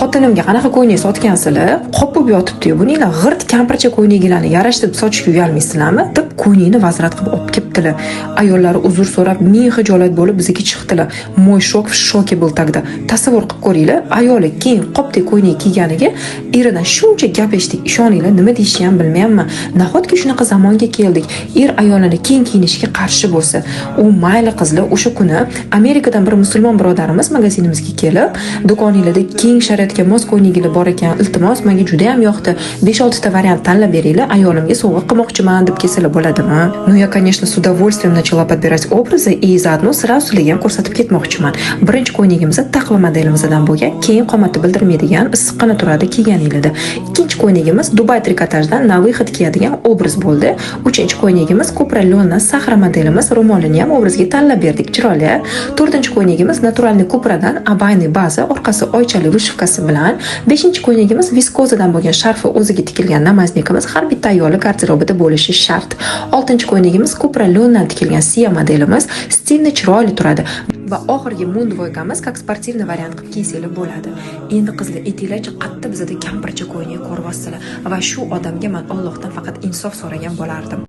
xotinimga qanaqa ko'ylak sotgansizlar, qopib yotibdi-yu, buninglar g'irt kampircha ko'ylaklarni yarashtirib sotishga uyalmaysizlarmi deb ko'ylakni vazrat qilib olib kelibdilar. Ayollari uzr so'rab ming hijolat bo'lib bizga chiqdilar. Mo'y shok в шоке был тогда. Tasavvur qilib ko'ringlar, ayoli keng qopdek ko'ylak kiyganiga eridan shuncha gap eshitdik. Ishoninglar, nima deyishni ham bilmayapman. Nahotki shunaqa zamonga keldik. Er ayolini keng kiyinishga qarshi bo'lsa, u mayli qizlar o'sha kuni Amerikadan bir musulmon birodarimiz magazinimizga kelib, do'koningizda keng shariatga mos ko'ylaklar bor ekan, iltimos menga juda ham yoqdi. 5-6 ta variant tanlab beringlar, ayolimga sovg'a qilmoqchiman deb kelsalar bo'ladimi? Ну я, конечно, с удовольствием начала подбирать образы и заодно сразу sizlarga ham ko'rsatib ketmoqchiman. Birinchi ko'ylagimizda taqva modelimizdan bo'lgan, keyin qomatni bildirmaydigan, issiqqina turadi kiyganinglarda. Ikkinchi ko'ylagimiz Dubai trikotajdan na выход kiyadigan obraz bo'ldi. Uchinchi ko'ylagimiz Kupralondan Sahra modelimiz, ro'molini ham obrazga tanlab berdik, chiroyli. To'rtinchi ko'ylagimiz naturalniy Kupradan abayniy baza, orqasi oychali vishivkasi bilan. Beshinchi ko'ylagimiz viskozadan bo'lgan sharfi o'ziga tikilgan namaznikimiz har bitta ayoli garderobida bo'lishi shart. Oltinchi ko'ylagimiz Kupralondan tikilgan Sia modelimiz, stilni chiroyli turadi. Va oxirgi mundvoykamiz как sportivniy variant qilib kiysanglar bo'ladi. Endi qizlar etiklarcha qatta bizada kampircha ko'ylak ko'ryapsizlar va shu odamga men Allohdan faqat insof so'ragan bo'lardim.